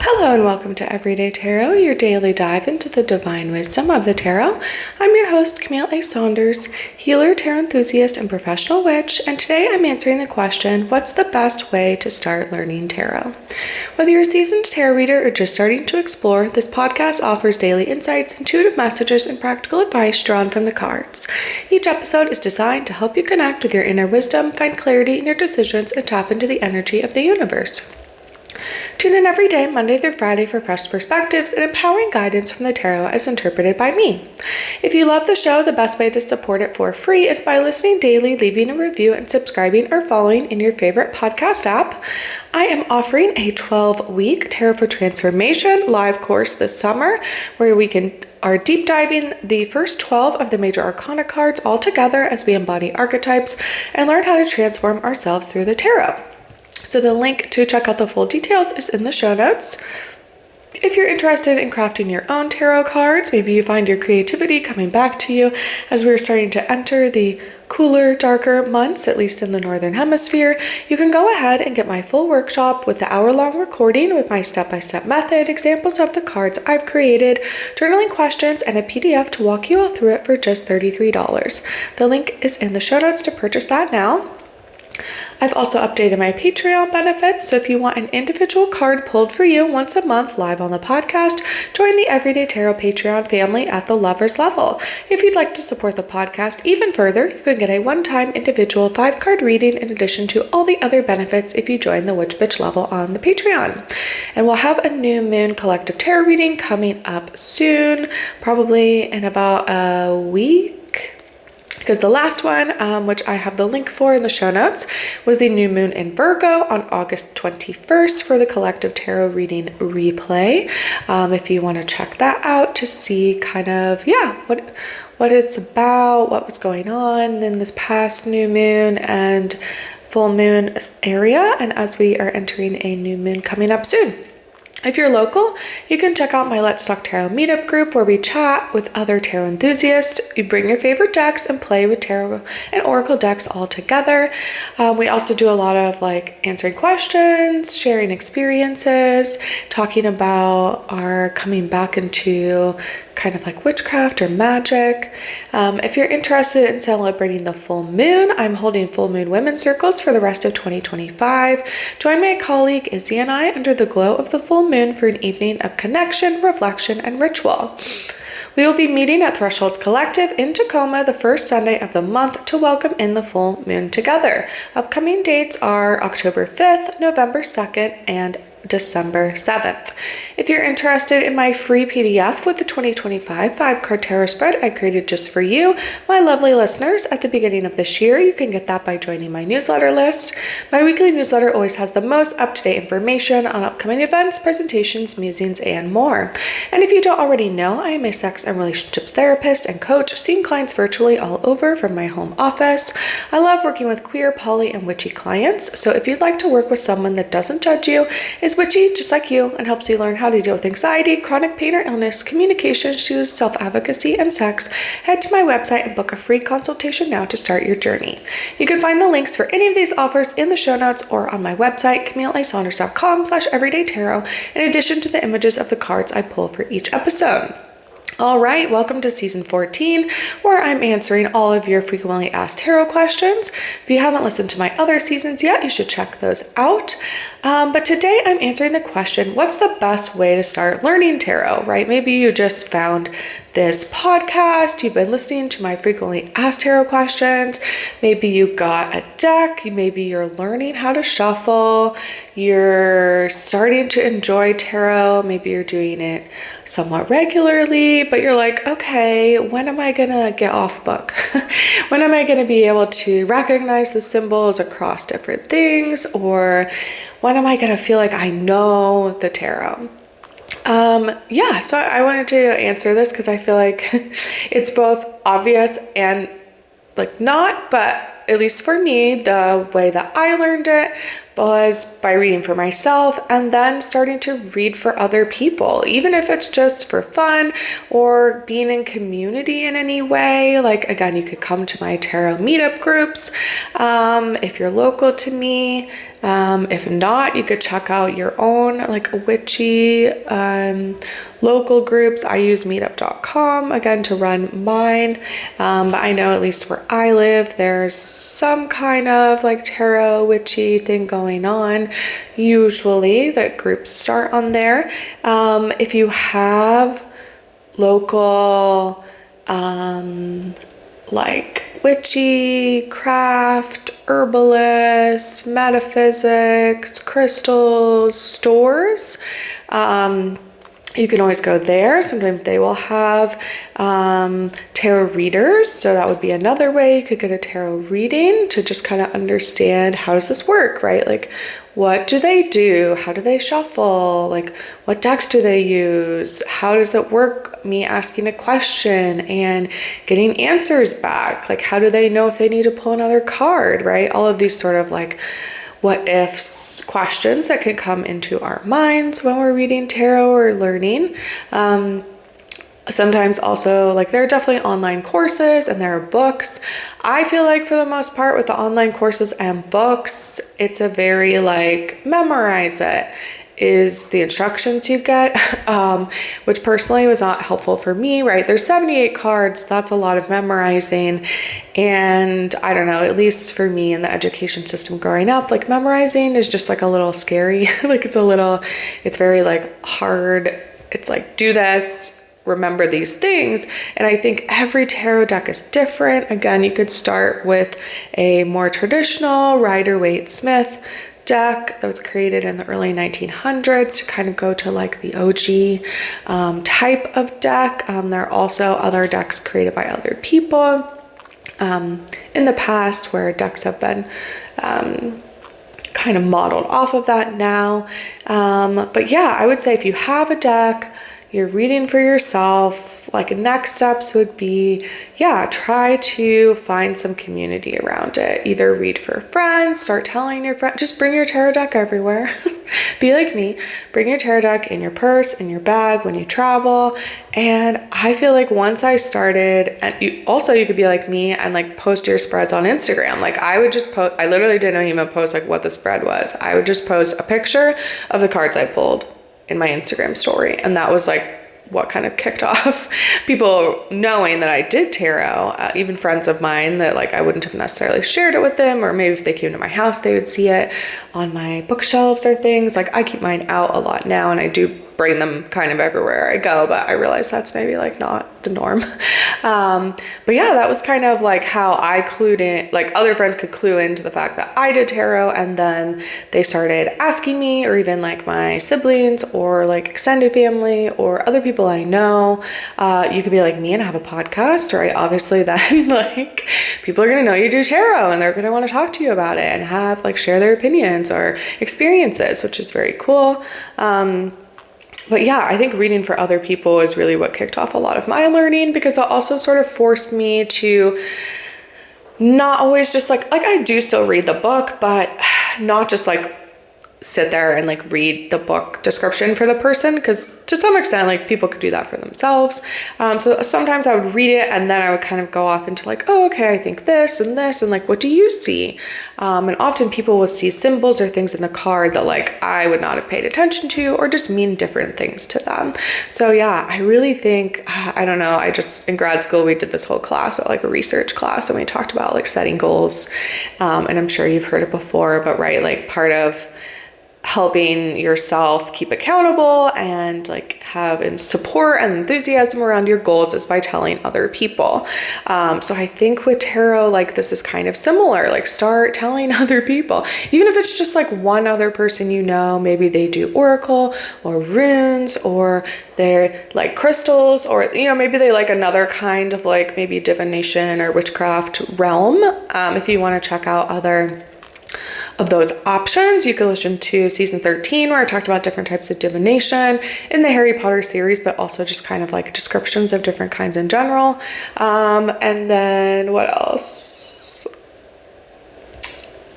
Hello and welcome to Everyday Tarot, your daily dive into the divine wisdom of the tarot. I'm your host, Camille A. Saunders, healer, tarot enthusiast, and professional witch, and today I'm answering the question, what's the best way to start learning tarot? Whether you're a seasoned tarot reader or just starting to explore, this podcast offers daily insights, intuitive messages, and practical advice drawn from the cards. Each episode is designed to help you connect with your inner wisdom, find clarity in your decisions, and tap into the energy of the universe. Tune in every day, Monday through Friday, for fresh perspectives and empowering guidance from the tarot as interpreted by me. If you love the show, the best way to support it for free is by listening daily, leaving a review, and subscribing or following in your favorite podcast app. I am offering a 12-week Tarot for Transformation live course this summer where we are deep diving the first 12 of the major arcana cards all together as we embody archetypes and learn how to transform ourselves through the tarot. So the link to check out the full details is in the show notes. If you're interested in crafting your own tarot cards, maybe you find your creativity coming back to you as we're starting to enter the cooler, darker months, at least in the Northern Hemisphere, you can go ahead and get my full workshop with the hour-long recording with my step-by-step method, examples of the cards I've created, journaling questions, and a PDF to walk you all through it for just $33. The link is in the show notes to purchase that now. I've also updated my Patreon benefits, so if you want an individual card pulled for you once a month live on the podcast, join the Everyday Tarot Patreon family at the Lovers level. If you'd like to support the podcast even further, you can get a one-time individual 5-card reading in addition to all the other benefits if you join the Witch Bitch level on the Patreon. And we'll have a new moon collective tarot reading coming up soon, probably in about a week. Because the last one, which I have the link for in the show notes, was the new moon in Virgo on August 21st for the collective tarot reading replay. If you want to check that out to see kind of, what it's about, what was going on in this past new moon and full moon area, and as we are entering a new moon coming up soon. If you're local, you can check out my Let's Talk Tarot meetup group where we chat with other tarot enthusiasts. You bring your favorite decks and play with tarot and oracle decks all together. We also do a lot of answering questions, sharing experiences, talking about our coming back into kind of like witchcraft or magic. If you're interested in celebrating the full moon, I'm holding full moon women's circles for the rest of 2025. Join my colleague Izzy and I under the glow of the full moon for an evening of connection, reflection, and ritual. We will be meeting at Thresholds Collective in Tacoma the first Sunday of the month to welcome in the full moon together. Upcoming dates are October 5th, November 2nd, and December 7th. If you're interested in my free PDF with the 2025 5-card tarot spread I created just for you, my lovely listeners, at the beginning of this year, you can get that by joining my newsletter list. My weekly newsletter always has the most up-to-date information on upcoming events, presentations, musings, and more. And if you don't already know, I am a sex and relationships therapist and coach, seeing clients virtually all over from my home office. I love working with queer, poly, and witchy clients, so if you'd like to work with someone that doesn't judge you, is witchy just like you, and helps you learn how to deal with anxiety, chronic pain or illness, communication issues, self-advocacy, and sex, head to my website and book a free consultation now to start your journey. You can find the links for any of these offers in the show notes or on my website, CamilleASaunders.com/everydaytarot, in addition to the images of the cards I pull for each episode. All right, welcome to season 14, where I'm answering all of your frequently asked tarot questions. If you haven't listened to my other seasons yet, you should check those out. But today I'm answering the question, what's the best way to start learning tarot, right? Maybe you just found this podcast, you've been listening to my frequently asked tarot questions, maybe you got a deck, maybe you're learning how to shuffle, you're starting to enjoy tarot, maybe you're doing it somewhat regularly, but you're like, okay, when am I gonna get off book? When am I gonna be able to recognize the symbols across different things? Or when am I gonna feel like I know the tarot? So I wanted to answer this because I feel like it's both obvious and not, but at least for me, the way that I learned it was by reading for myself and then starting to read for other people, even if it's just for fun or being in community in any way. Again, you could come to my tarot meetup groups if you're local to me. If not, you could check out your own like witchy local groups. I use meetup.com again to run mine, but I know at least where I live, there's some kind of like tarot witchy thing going on. Usually the groups start on there. If you have local like witchy, craft, herbalist, metaphysics, crystals, stores, you can always go there. Sometimes they will have tarot readers. So that would be another way you could get a tarot reading to just kind of understand, how does this work, right? Like, what do they do? How do they shuffle? Like, what decks do they use? How does it work, me asking a question and getting answers back? Like, how do they know if they need to pull another card, right? All of these sort of like what ifs questions that can come into our minds when we're reading tarot or learning. Sometimes also, like, there are definitely online courses and there are books. I feel like for the most part with the online courses and books, it's a very like memorize it is the instructions you get, which personally was not helpful for me, right? There's 78 cards. That's a lot of memorizing. And I don't know, at least for me in the education system growing up, like memorizing is just like a little scary. Like it's very like hard. It's like, do this, remember these things. And I think every tarot deck is different. Again, you could start with a more traditional Rider-Waite-Smith deck that was created in the early 1900s to kind of go to like the OG type of deck. There are also other decks created by other people in the past where decks have been kind of modeled off of that now. But yeah, I would say if you have a deck, you're reading for yourself, like next steps would be, yeah, try to find some community around it. Either read for friends, start telling your friends, just bring your tarot deck everywhere. Be like me, bring your tarot deck in your purse, in your bag when you travel. And I feel like once I started, and you could be like me and like post your spreads on Instagram. Like I would just post, I literally didn't even post like what the spread was. I would just post a picture of the cards I pulled in my Instagram story. And that was like what kind of kicked off people knowing that I did tarot, even friends of mine that like I wouldn't have necessarily shared it with them, or maybe if they came to my house, they would see it on my bookshelves or things. Like I keep mine out a lot now and I do bring them kind of everywhere I go, but I realize that's maybe like not the norm. But yeah, that was kind of like how I clued in, like other friends could clue into the fact that I did tarot, and then they started asking me, or even like my siblings or like extended family or other people I know. You could be like me and have a podcast, right? Obviously then like people are going to know you do tarot and they're going to want to talk to you about it and have like share their opinions or experiences, which is very cool. But yeah, I think reading for other people is really what kicked off a lot of my learning, because it also sort of forced me to not always just like I do still read the book, but not just like sit there and like read the book description for the person, because to some extent like people could do that for themselves. So sometimes I would read it and then I would kind of go off into like, oh, okay, I think this and this, and like, what do you see? And often people will see symbols or things in the card that like I would not have paid attention to, or just mean different things to them. So yeah, I really think, I don't know, in grad school we did this whole class, like a research class, and we talked about like setting goals. And I'm sure you've heard it before, but right, like part of helping yourself keep accountable and like have support and enthusiasm around your goals is by telling other people. So I think with tarot, like this is kind of similar, like start telling other people, even if it's just like one other person, you know, maybe they do oracle or runes, or they're like crystals, or, you know, maybe they like another kind of like maybe divination or witchcraft realm. If you want to check out other of those options, you can listen to season 13 where I talked about different types of divination in the Harry Potter series, but also just kind of like descriptions of different kinds in general. And then what else?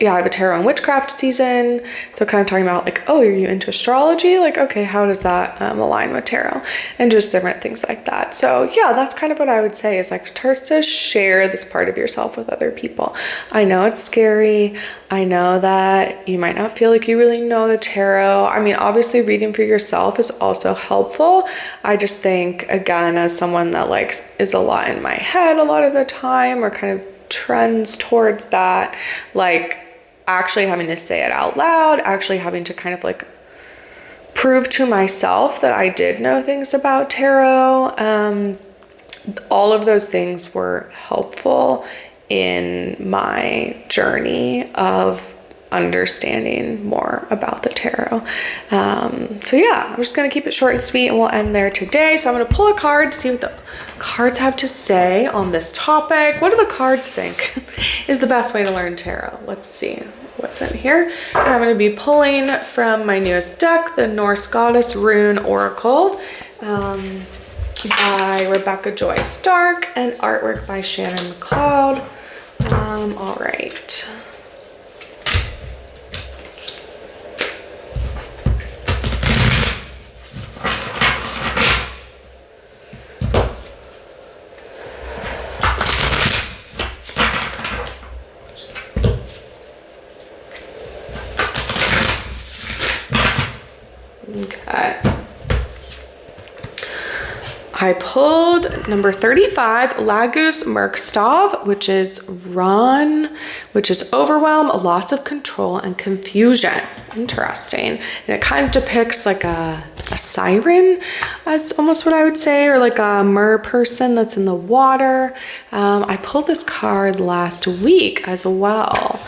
yeah, I have a tarot and witchcraft season. So kind of talking about like, oh, are you into astrology? Like, okay, how does that align with tarot? And just different things like that. So yeah, that's kind of what I would say is like start to share this part of yourself with other people. I know it's scary. I know that you might not feel like you really know the tarot. I mean, obviously reading for yourself is also helpful. I just think, again, as someone that like is a lot in my head a lot of the time, or kind of trends towards that, like actually having to say it out loud, actually having to kind of like prove to myself that I did know things about tarot. All of those things were helpful in my journey of understanding more about the tarot. So yeah, I'm just going to keep it short and sweet and we'll end there today. So I'm going to pull a card to see what the cards have to say on this topic. What do the cards think is the best way to learn tarot? Let's see what's in here. And I'm going to be pulling from my newest deck, the Norse Goddess Rune Oracle, by Rebecca Joy Stark, and artwork by Shannon McLeod. All right. Okay. I pulled number 35, Lagus Merkstav, which is run, which is overwhelm, a loss of control, and confusion. Interesting. And it kind of depicts like a siren, that's almost what I would say, or like a mer person that's in the water. I pulled this card last week as well.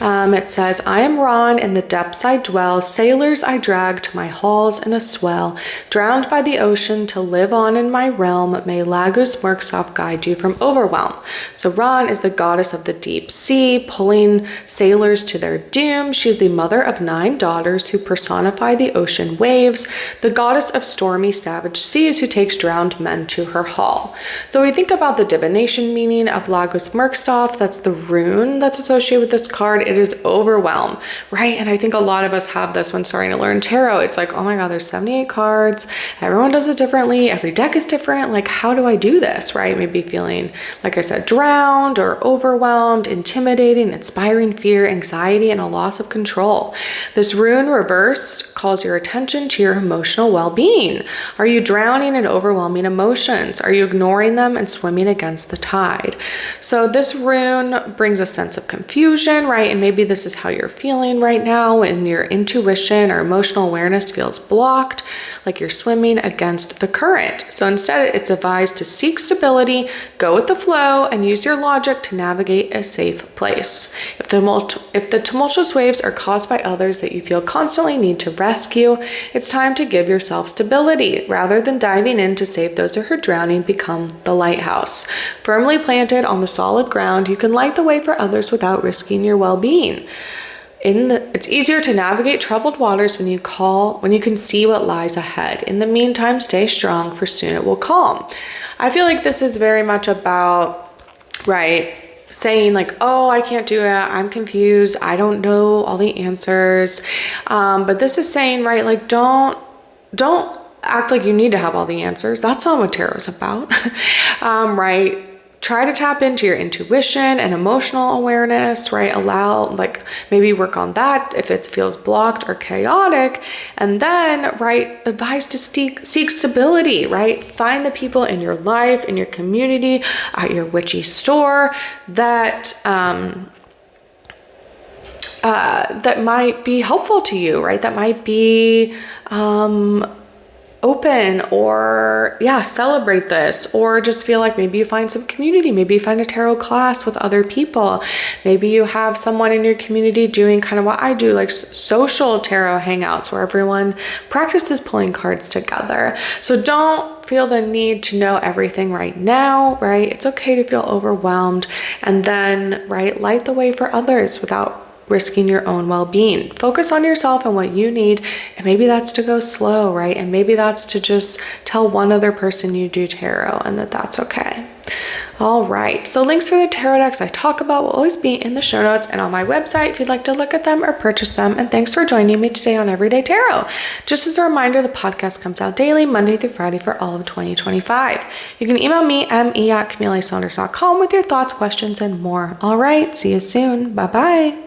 It says, I am Ron, in the depths I dwell, sailors I drag to my halls in a swell, drowned by the ocean to live on in my realm, may Lagus Merkstav guide you from overwhelm. So Ron is the goddess of the deep sea, pulling sailors to their doom. She is the mother of 9 daughters who personify the ocean waves, the goddess of stormy savage seas who takes drowned men to her hall. So we think about the divination meaning of Lagus Merkstav, that's the rune that's associated with this card. It is overwhelm, right? And I think a lot of us have this when starting to learn tarot. It's like, oh my God, there's 78 cards. Everyone does it differently. Every deck is different. Like, how do I do this, right? Maybe feeling, like I said, drowned or overwhelmed, intimidating, inspiring fear, anxiety, and a loss of control. This rune reversed calls your attention to your emotional well-being. Are you drowning in overwhelming emotions? Are you ignoring them and swimming against the tide? So this rune brings a sense of confusion, right? And maybe this is how you're feeling right now, and your intuition or emotional awareness feels blocked, like you're swimming against the current. So instead, it's advised to seek stability, go with the flow, and use your logic to navigate a safe place. If the tumultuous waves are caused by others that you feel constantly need to rescue, it's time to give yourself stability. Rather than diving in to save those who are drowning, become the lighthouse. Firmly planted on the solid ground, you can light the way for others without risking your well-being. It's easier to navigate troubled waters when you can see what lies ahead. In the meantime, stay strong, for soon it will calm. I feel like this is very much about, right, saying like, oh, I can't do it, I'm confused, I don't know all the answers. But this is saying, right, like don't act like you need to have all the answers. That's not what tarot is about. Right? Try to tap into your intuition and emotional awareness, right? Like maybe work on that if it feels blocked or chaotic. And then, right, advise to seek stability, right? Find the people in your life, in your community, at your witchy store that might be helpful to you, right? That might be open, or celebrate this, or just feel like maybe you find some community, maybe you find a tarot class with other people, maybe you have someone in your community doing kind of what I do, like social tarot hangouts where everyone practices pulling cards together. So don't feel the need to know everything right now, right? It's okay to feel overwhelmed, and then, right, light the way for others without risking your own well-being. Focus on yourself and what you need, and maybe that's to go slow, right? And maybe that's to just tell one other person you do tarot, and that's okay. All right, so links for the tarot decks I talk about will always be in the show notes and on my website if you'd like to look at them or purchase them. And thanks for joining me today on Everyday Tarot. Just as a reminder, the podcast comes out daily, Monday through Friday for all of 2025. You can email me, me@CamilleSaunders.com with your thoughts, questions, and more. All right, see you soon. Bye-bye.